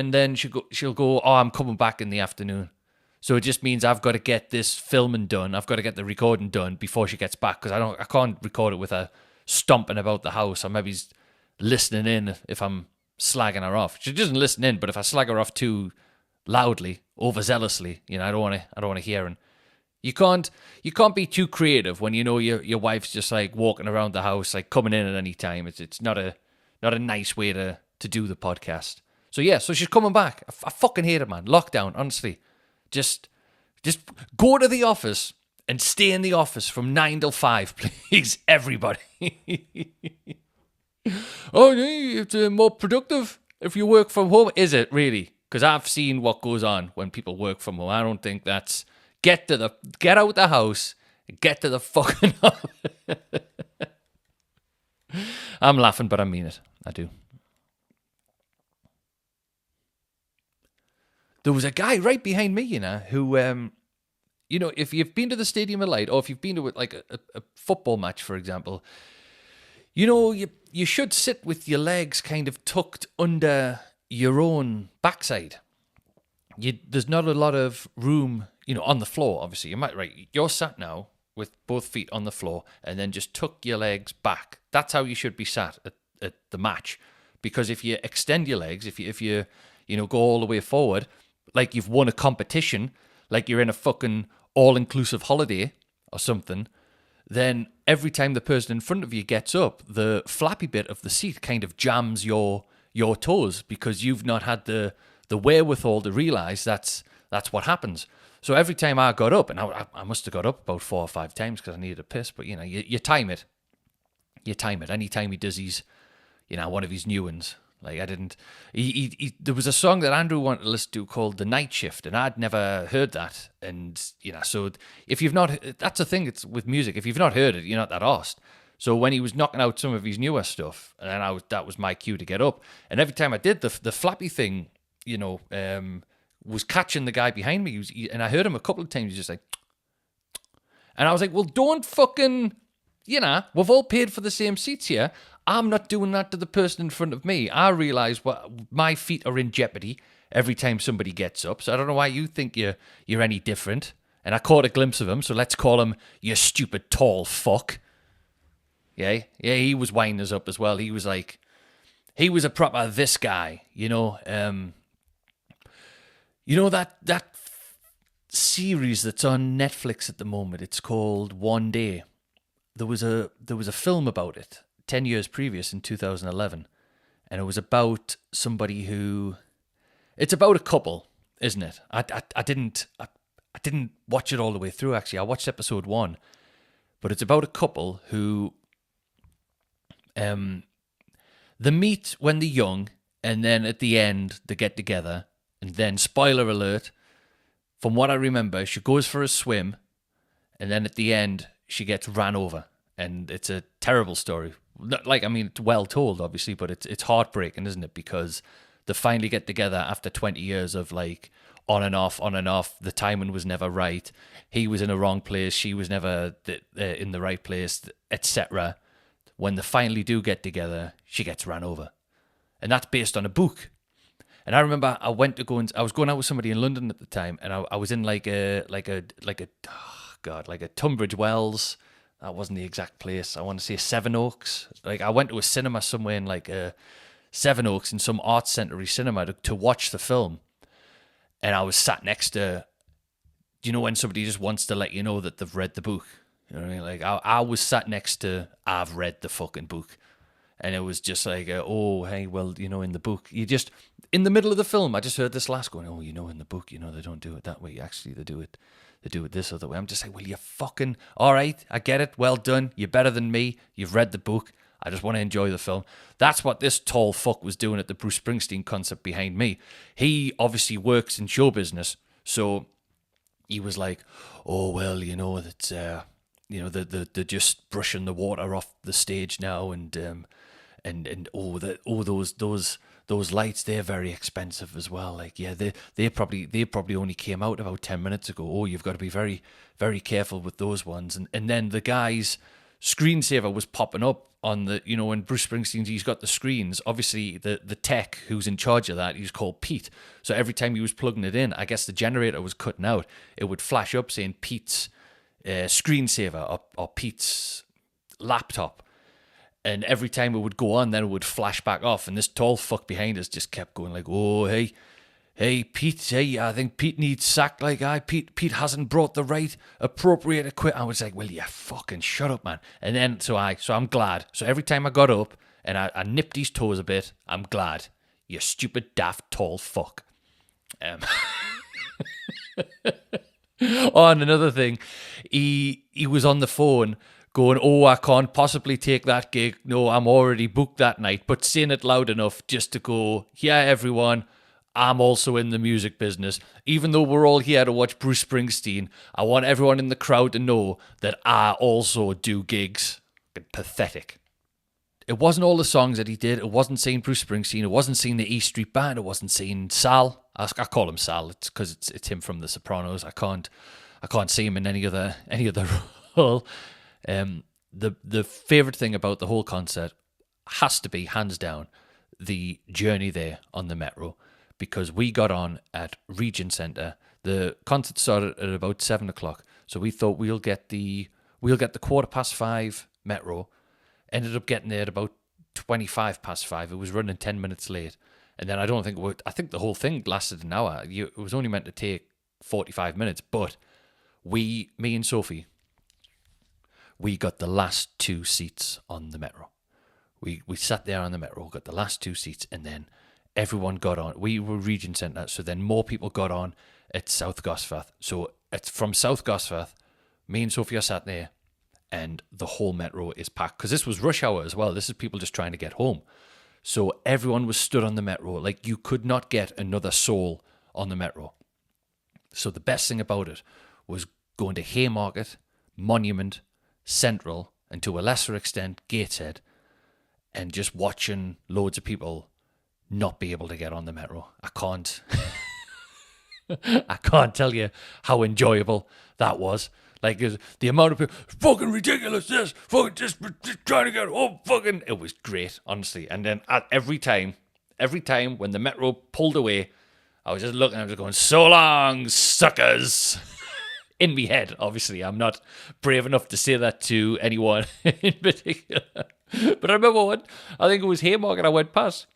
and then she'll go, oh, I'm coming back in the afternoon. So it just means I've got to get this filming done. I've got to get the recording done before she gets back, because I can't record it with her stomping about the house, or maybe listening in if I'm slagging her off. She doesn't listen in, but if I slag her off too loudly, overzealously, I don't want to hear. And you can't be too creative when you know your wife's just like walking around the house, like coming in at any time. It's not a nice way to do the podcast. So yeah, so she's coming back. I fucking hate it, man. Lockdown, honestly. Just go to the office and stay in the office from 9 till 5, please, everybody. Oh, it's more productive if you work from home. Is it really? Because I've seen what goes on when people work from home. I don't think that's... Get out the house, get to the fucking office. I'm laughing, but I mean it. I do. There was a guy right behind me, who, if you've been to the Stadium of Light, or if you've been to like a football match, for example, you should sit with your legs kind of tucked under your own backside. There's not a lot of room, on the floor, obviously. You're sat now with both feet on the floor, and then just tuck your legs back. That's how you should be sat at the match. Because if you extend your legs, if you go all the way forward, like you've won a competition, like you're in a fucking all-inclusive holiday or something, then every time the person in front of you gets up, the flappy bit of the seat kind of jams your toes, because you've not had the wherewithal to realise that's what happens. So every time I got up, and I must have got up about 4 or 5 times because I needed a piss, but you time it. You time it. Anytime he does one of his new ones. Like, I didn't... there was a song that Andrew wanted to listen to called The Night Shift, and I'd never heard that. And, so if you've not... That's the thing, it's with music. If you've not heard it, you're not that arsed. So when he was knocking out some of his newer stuff, and that was my cue to get up. And every time I did, the flappy thing, was catching the guy behind me. And I heard him a couple of times, he was just like... And I was like, well, don't fucking... we've all paid for the same seats here. I'm not doing that to the person in front of me. I realise my feet are in jeopardy every time somebody gets up. So I don't know why you think you're any different. And I caught a glimpse of him, so let's call him you stupid tall fuck. Yeah, he was winding us up as well. He was a proper this guy, that series that's on Netflix at the moment. It's called One Day. There was a film about it 10 years previous in 2011, and it was about somebody who... It's about a couple, isn't it? I didn't watch it all the way through, actually. I watched episode 1, but it's about a couple who they meet when they're young, and then at the end they get together, and then, spoiler alert, from what I remember, she goes for a swim, and then at the end she gets ran over, and it's a terrible story. It's well told, obviously, but it's heartbreaking, isn't it? Because they finally get together after 20 years of like on and off. The timing was never right. He was in the wrong place. She was never in the right place, etc. When they finally do get together, she gets ran over, and that's based on a book. And I remember I was going out with somebody in London at the time, and I was in like a Tunbridge Wells. That wasn't the exact place. I want to say Sevenoaks. Like, I went to a cinema somewhere in like Sevenoaks, in some arts centre cinema to watch the film. And I was sat next to, when somebody just wants to let you know that they've read the book? You know what I mean? Like, I was sat next to, I've read the fucking book. And it was just like, oh, hey, well, in the book, in the middle of the film, I just heard this last going, oh, in the book, they don't do it that way. Actually, they do it this other way. I'm just like, well, you fucking... All right, I get it. Well done. You're better than me. You've read the book. I just want to enjoy the film. That's what this tall fuck was doing at the Bruce Springsteen concert behind me. He obviously works in show business, so he was like, oh, well, that's... they're just brushing the water off the stage now, and those lights, they're very expensive as well. Like, yeah, they probably only came out about 10 minutes ago. Oh, you've got to be very, very careful with those ones. And then the guys screensaver was popping up on the, when Bruce Springsteen's, he's got the screens. Obviously, the tech who's in charge of that, he's called Pete. So every time he was plugging it in, I guess the generator was cutting out. It would flash up saying Pete's screensaver or Pete's laptop. And every time it would go on, then it would flash back off. And this tall fuck behind us just kept going like, oh, hey, Pete, hey, I think Pete needs sacked. Like, Pete hasn't brought the right appropriate equipment. I was like, well, yeah, fucking shut up, man. And then, so I'm glad. So every time I got up and I nipped his toes a bit, I'm glad. You stupid, daft, tall fuck. Oh, and another thing, he was on the phone going, oh, I can't possibly take that gig. No, I'm already booked that night. But saying it loud enough just to go, yeah, everyone, I'm also in the music business. Even though we're all here to watch Bruce Springsteen, I want everyone in the crowd to know that I also do gigs. Pathetic. It wasn't all the songs that he did. It wasn't saying Bruce Springsteen. It wasn't saying the E Street Band. It wasn't saying Sal. I call him Sal. It's because it's him from The Sopranos. I can't see him in any other role. The favorite thing about the whole concert has to be, hands down, the journey there on the metro, because we got on at Regent Centre. The concert started at about 7:00, so we thought we'll get the 5:15 metro. Ended up getting there at about 5:25. It was running 10 minutes late, and then I think the whole thing lasted an hour. It was only meant to take 45 minutes, but me and Sophie, we got the last 2 seats on the metro. We sat there on the metro, got the last 2 seats, and then everyone got on. We were Regent Centre, so then more people got on at South Gosforth. So it's from South Gosforth, me and Sophie are sat there, and the whole metro is packed. Because this was rush hour as well. This is people just trying to get home. So everyone was stood on the metro. Like, you could not get another soul on the metro. So the best thing about it was going to Haymarket, Monument, Central, and to a lesser extent, Gateshead, and just watching loads of people not be able to get on the metro. I can't tell you how enjoyable that was. Like, the amount of people, fucking ridiculous, this, fucking just trying to get home, fucking, it was great, honestly. And then every time when the metro pulled away, I was just looking, I was going, so long, suckers. In me head, obviously. I'm not brave enough to say that to anyone in particular. But I remember I think it was Haymarket I went past.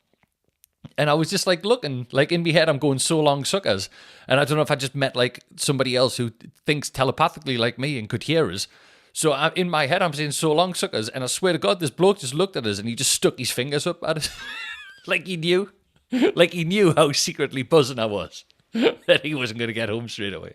And I was just like looking, like in my head, I'm going, so long, suckers. And I don't know if I just met like somebody else who thinks telepathically like me and could hear us. So in my head, I'm saying, so long, suckers. And I swear to God, this bloke just looked at us and he just stuck his fingers up at us. Like he knew how secretly buzzing I was that he wasn't going to get home straight away.